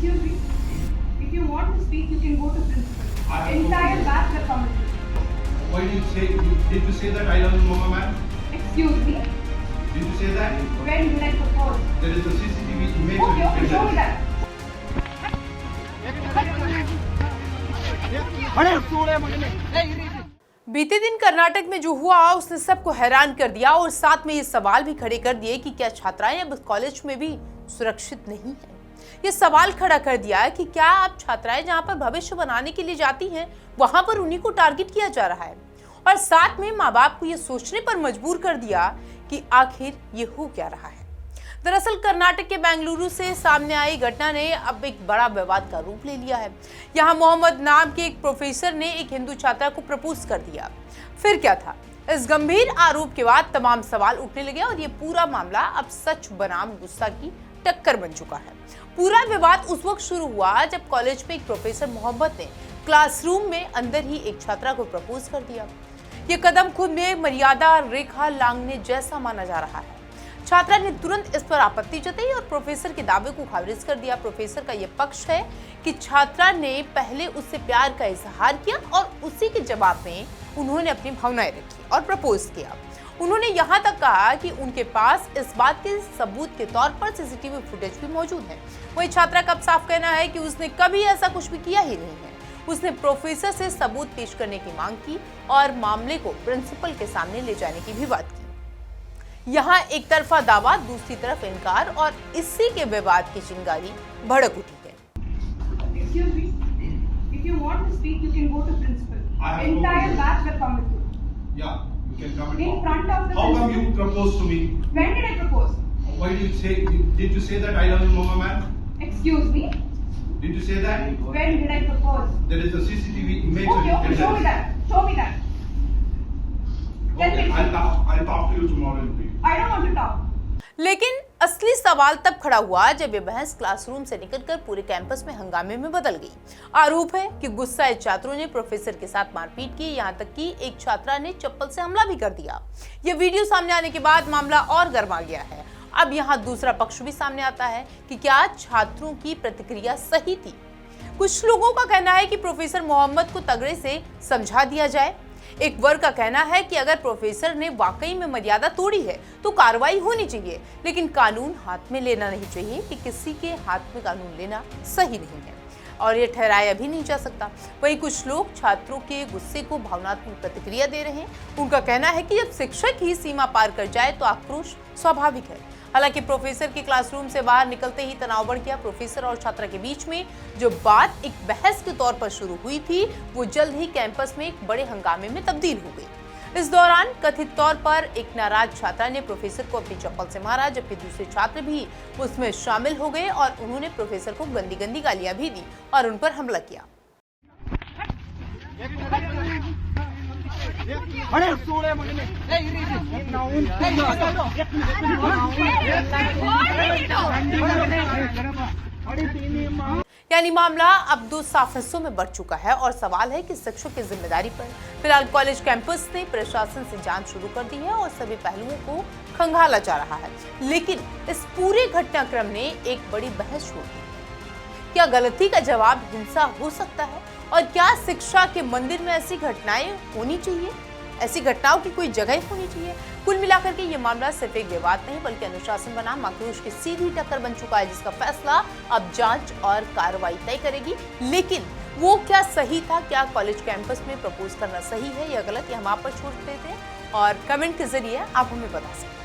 Excuse me. If you want to speak, you can go to principal. Entire batch will come with you. Why did you say that I love Mohammed? Excuse me. Did you say that? When did I propose? There is a CCTV image. Okay, show me that. बीते दिन कर्नाटक में जो हुआ उसने सबको हैरान कर दिया और साथ में ये सवाल भी खड़े कर दिए कि क्या छात्राएं अब कॉलेज में भी सुरक्षित नहीं है। ये सवाल खड़ा कर दिया कि क्या अब छात्राएं जहां पर भविष्य बनाने के लिए जाती हैं वहां पर उन्हीं को टारगेट किया जा रहा है और साथ में माँ बाप को ये सोचने पर मजबूर कर दिया कि आखिर ये हो क्या रहा है। दरअसल कर्नाटक के बेंगलुरु से सामने आई घटना ने अब एक बड़ा विवाद का रूप ले लिया है। यहाँ मोहम्मद नाम के एक प्रोफेसर ने एक हिंदू छात्रा को प्रपोज कर दिया। फिर क्या था? इस गंभीर आरोप के बाद तमाम सवाल उठने लगे और ये पूरा मामला अब सच बनाम गुस्सा की टक्कर बन चुका है। पूरा विवाद उस वक्त शुरू हुआ जब कॉलेज में एक प्रोफेसर मोहम्मद ने क्लासरूम में अंदर ही एक छात्रा को प्रपोज कर दिया। ये कदम खुद में मर्यादा रेखा लांघने जैसा माना जा रहा है। छात्रा ने तुरंत इस पर आपत्ति जताई और प्रोफेसर के दावे को खारिज कर दिया। प्रोफेसर का यह पक्ष है कि छात्रा ने पहले उससे प्यार का इजहार किया और उसी के जवाब में उन्होंने अपनी भावनाएं रखी और प्रपोज किया। उन्होंने यहाँ तक कहा कि उनके पास इस बात के सबूत के तौर पर सीसीटीवी फुटेज भी मौजूद है। वही छात्रा का साफ कहना है कि उसने कभी ऐसा कुछ भी किया ही नहीं है। उसने प्रोफेसर से सबूत पेश करने की मांग की और मामले को प्रिंसिपल के सामने ले जाने की भी बात की। यहाँ एक तरफा दावा, दूसरी तरफ इनकार और इसी के विवाद की चिंगारी भड़क उठी है। Excuse me. If you want to speak, you can go to principal. Entire batch will come with you. Yeah, you can come and In talk. front of the How come principal. you proposed to me? When did I propose? Why did you say that I love Mohammed? Excuse me. Did you say that? When did I propose? There is a CCTV image. Okay, show me that. Show me that. Okay, I'll talk to you tomorrow in brief. I don't want to talk. लेकिन असली सवाल तब खड़ा हुआ जब ये बहस classroom से निकलकर पूरे कैंपस में हंगामे में बदल गई। आरोप है कि गुस्साए छात्रों ने प्रोफेसर के साथ मारपीट की, यहाँ तक कि एक छात्रा ने चप्पल से हमला भी कर दिया। ये वीडियो सामने आने के बाद मामला और गर्मा गया है। अब यहाँ दूसरा पक्ष भी सामने आता है कि क्या छात्रों की प्रतिक्रिया सही थी। कुछ लोगों का कहना है कि प्रोफेसर मोहम्मद को तगड़े से समझा दिया जाए। एक वर्ग का कहना है कि अगर प्रोफेसर ने वाकई में मर्यादा तोड़ी है तो कार्रवाई होनी चाहिए, लेकिन कानून हाथ में लेना नहीं चाहिए कि किसी के हाथ में कानून लेना सही नहीं है और ये ठहराया भी नहीं जा सकता। वहीं कुछ लोग छात्रों के गुस्से को भावनात्मक प्रतिक्रिया दे रहे हैं। उनका कहना है कि जब शिक्षक ही सीमा पार कर जाए तो आक्रोश स्वाभाविक है। हालांकि प्रोफेसर के क्लासरूम से बाहर निकलते ही तनाव बढ़ गया। प्रोफेसर और छात्रा के बीच में जो बात एक बहस के तौर पर शुरू हुई थी वो जल्द ही कैंपस में एक बड़े हंगामे में तब्दील हो गई। इस दौरान कथित तौर पर एक नाराज छात्रा ने प्रोफेसर को अपनी चप्पल से मारा, जबकि दूसरे छात्र भी उसमें शामिल हो गए और उन्होंने प्रोफेसर को गंदी गंदी गालियां भी दी और उन पर हमला किया। यानी मामला अब दो साफ हिस्सों में बढ़ चुका है और सवाल है कि शिक्षक की जिम्मेदारी पर। फिलहाल कॉलेज कैंपस ने प्रशासन से जांच शुरू कर दी है और सभी पहलुओं को खंगाला जा रहा है। लेकिन इस पूरे घटनाक्रम ने एक बड़ी बहस छोड़ दी। क्या गलती का जवाब हिंसा हो सकता है और क्या शिक्षा के मंदिर में ऐसी घटनाएं होनी चाहिए? ऐसी घटनाओं की कोई जगह होनी चाहिए? कुल मिलाकर के ये मामला सिर्फ एक विवाद नहीं बल्कि अनुशासन बनाम आक्रोश की सीधी टक्कर बन चुका है, जिसका फैसला अब जांच और कार्रवाई तय करेगी। लेकिन वो क्या सही था? क्या कॉलेज कैंपस में प्रपोज करना सही है या गलत? ये हम आप पर छोड़ देते हैं और कमेंट के जरिए आप हमें बता सकते हैं।